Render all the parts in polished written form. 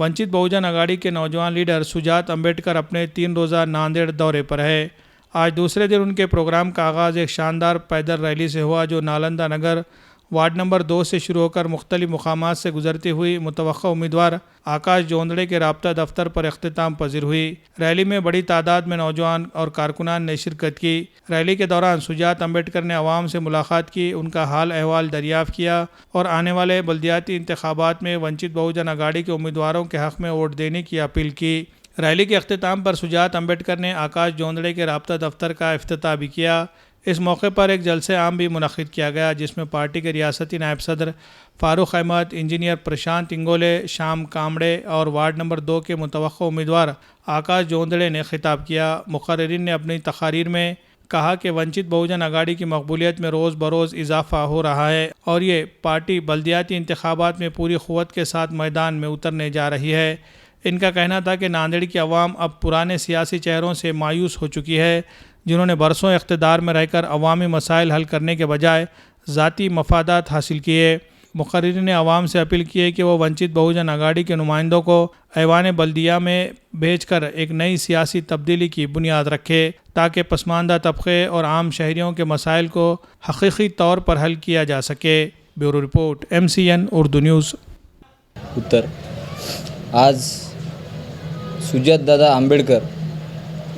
वंचित बहुजन आघाड़ी के नौजवान लीडर सुजात अम्बेडकर अपने 3 रोज़ा नांदेड़ दौरे पर है। आज दूसरे दिन उनके प्रोग्राम का आगाज़ एक शानदार पैदल रैली से हुआ, जो नालंदा नगर वार्ड नंबर 2 से शुरू होकर मुख्तलिफ मुकामात से गुजरती हुई मुतवक्का उम्मीदवार आकाश जोंदड़े के राब्ता दफ्तर पर इख्तिताम पजीर हुई। रैली में बड़ी तादाद में नौजवान और कारकुनान ने शिरकत की। रैली के दौरान सुजात अम्बेडकर ने अवाम से मुलाकात की, उनका हाल अहवाल दरियाफ़्त किया और आने वाले बल्दियाती इंतखाबात में वंचित बहुजन आघाड़ी के उम्मीदवारों के हक़ में वोट देने की अपील की। रैली के अख्तिताम पर सुजात अम्बेडकर ने आकाश जोंदड़े के राब्ता दफ्तर का इफ्तिताह भी किया। इस मौके पर एक जलसे आम भी मुनक़िद किया गया, जिसमें पार्टी के रियासती नायब सदर फ़ारूक अहमद, इंजीनियर प्रशांत इंगोले, शाम कामड़े और वार्ड नंबर 2 के मुतवक्का उम्मीदवार आकाश जोंदड़े ने खिताब किया। मुक़र्रिरीन ने अपनी तक़ारीर में कहा कि वंचित बहुजन आघाड़ी की मकबूलियत में रोज़ बरोज़ इजाफ़ा हो रहा है और ये पार्टी बल्दियाती इंतखाबात में पूरी क़ुव्वत के साथ मैदान में उतरने जा रही है। इनका कहना था कि नांदेड़ की आवाम अब पुराने सियासी चेहरों से मायूस हो चुकी है, जिन्होंने बरसों इक़्तिदार में रहकर अवामी मसाइल हल करने के बजाय ज़ाती मफादात हासिल किए। मुक़र्रिरीन ने आवाम से अपील की है कि वो वंचित बहुजन आघाड़ी के नुमाइंदों को ऐवान बल्दिया में भेजकर एक नई सियासी तब्दीली की बुनियाद रखे, ताकि पसमानदा तबक़े और आम शहरियों के मसाइल को हकीकी तौर पर हल किया जा सके। Bureau report, MCN Urdu news. उत्तर आज सुजातदादा आंबेडकर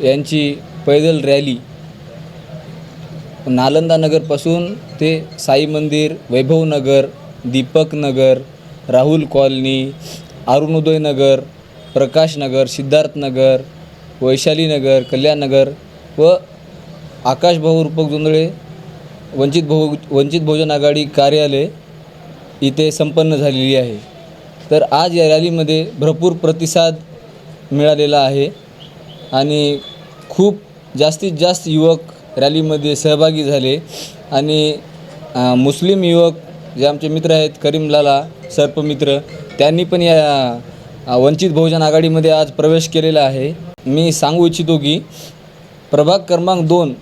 यांची पैदल रॅली नालंदा नगरपासून ते साई मंदिर, वैभव नगर, दीपक नगर, राहुल कॉलनी, अरुणोदय नगर, प्रकाश नगर, सिद्धार्थ नगर, वैशाली नगर, कल्याण नगर व आकाश भाऊ रूपक जोंदळे वंचित बहुजन आघाडी कार्यालय इथे संपन्न झालेली आहे। तर आज या रॅलीमध्ये भरपूर प्रतिसाद मिळालेला आहे आणि खूप जास्तीत जास्त युवक रॅलीमध्ये सहभागी झाले आणि मुस्लिम युवक जे आमचे मित्र आहेत, करीमलाला सर्पमित्र, त्यांनी पण या वंचित बहुजन आघाडीमध्ये आज प्रवेश केलेला आहे। मी सांगू इच्छितो की प्रभाग क्रमांक 2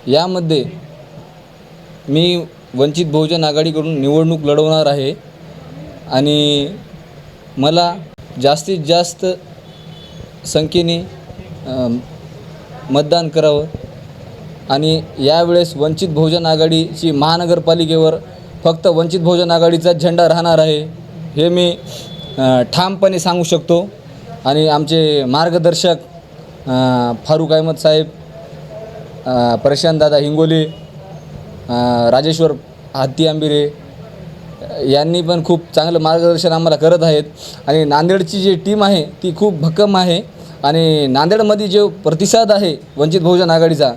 यामध्ये मी वंचित बहुजन आघाडीकडून निवडणूक लढवणार आहे आणि मला जास्तीत जास्त संख्येने मतदान करावं आणि यावेळेस वंचित बहुजन आघाडीची महानगरपालिकेवर फक्त वंचित बहुजन आघाडीचा झेंडा राहणार आहे, हे मी ठामपणे सांगू शकतो। आणि आमचे मार्गदर्शक फारूक अहमद साहेब, प्रशांतदादा हिंगोले, राजेश्वर हत्ती आंबिरे यांनी पण खूप चांगलं मार्गदर्शन आम्हाला करत आहेत आणि नांदेडची जी टीम आहे ती खूप भक्कम आहे आणि नांदेडमध्ये जो प्रतिसाद आहे वंचित बहुजन आघाडीचा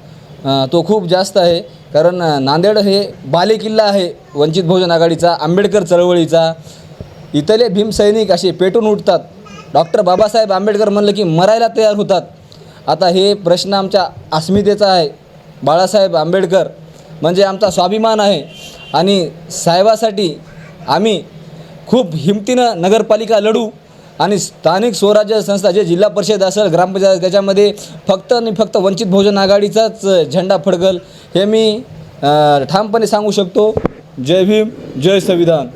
तो खूप जास्त आहे, कारण नांदेड हे बालेकिल्ला आहे वंचित बहुजन आघाडीचा, आंबेडकर चळवळीचा। इथले भीमसैनिक असे पेटून उठतात, डॉक्टर बाबासाहेब आंबेडकर म्हणलं की मरायला तयार होतात। आता हे प्रश्न आमच्या अस्मितेचा आहे, बाळासाहेब आंबेडकर म्हणजे आमचा स्वाभिमान आहे आणि साहेबासाठी आम्ही खूप हिमतीनं नगरपालिका लढू आणि स्थानिक स्वराज्य संस्था जे जिल्हा परिषद असेल, ग्रामपंचायत, त्याच्यामध्ये फक्त आणि फक्त वंचित बहुजन आघाडीचाच झेंडा फडकल, हे मी ठामपणे सांगू शकतो। जय भीम, जय संविधान।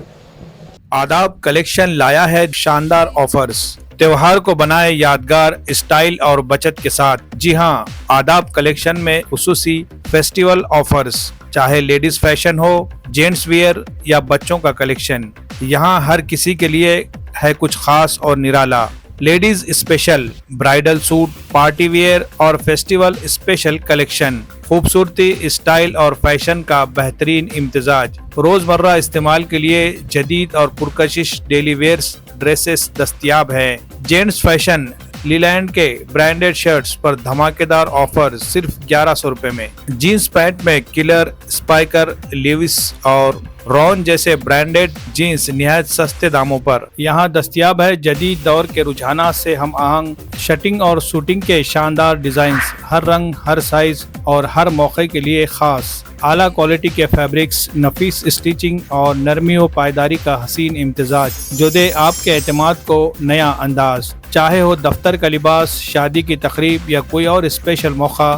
आदाब कलेक्शन लाया है शानदार ऑफर्स, त्योहार को बनाए यादगार स्टाइल और बचत के साथ। जी हाँ, आदाब कलेक्शन में खुसूसी फेस्टिवल ऑफर्स, चाहे लेडीज फैशन हो, जेंट्स वियर या बच्चों का कलेक्शन, यहाँ हर किसी के लिए है कुछ खास और निराला। लेडीज स्पेशल ब्राइडल सूट, पार्टी वियर और फेस्टिवल स्पेशल कलेक्शन, खूबसूरती, स्टाइल और फैशन का बेहतरीन इम्तिजाज, रोज़मर्रा इस्तेमाल के लिए जदीद और पुरकशिश डेली वेयर्स ड्रेसेस दस्तयाब है। जेंट्स फैशन लीलैंड के ब्रांडेड शर्ट्स पर धमाकेदार ऑफर सिर्फ 1100 रुपए में। जीन्स पैंट में किलर, स्पाइकर, लेविस और रॉन जैसे ब्रांडेड जीन्स निहायत सस्ते दामों पर यहाँ दस्तयाब है। जदीद दौर के रुझानात से हम आहंग शटिंग और शूटिंग के शानदार डिजाइन्स, हर रंग, हर साइज और हर मौके के लिए खास। आला क्वालिटी के फैब्रिक्स, नफीस स्टिचिंग और नरमी व पायदारी का हसीन इम्तिजाज जो दे आपके एतमाद को नया अंदाज। चाहे हो दफ्तर का लिबास, शादी की तकरीब या कोई और स्पेशल मौका,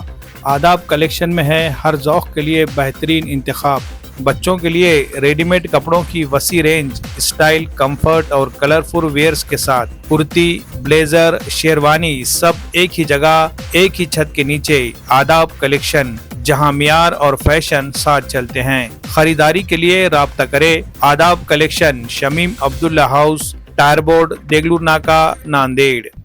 आदाब कलेक्शन में है हर ज़ौक़ के लिए बेहतरीन इंतखाब। बच्चों के लिए रेडीमेड कपड़ों की वसी रेंज, स्टाइल, कंफर्ट और कलरफुल वेयर्स के साथ कुर्ती, ब्लेजर, शेरवानी सब एक ही जगह, एक ही छत के नीचे। आदाब कलेक्शन, जहां मियार और फैशन साथ चलते हैं। खरीदारी के लिए राब्ता करें। Adab collection, Shamim Abdullah house, tyre board, Degloor नाका, नांदेड़।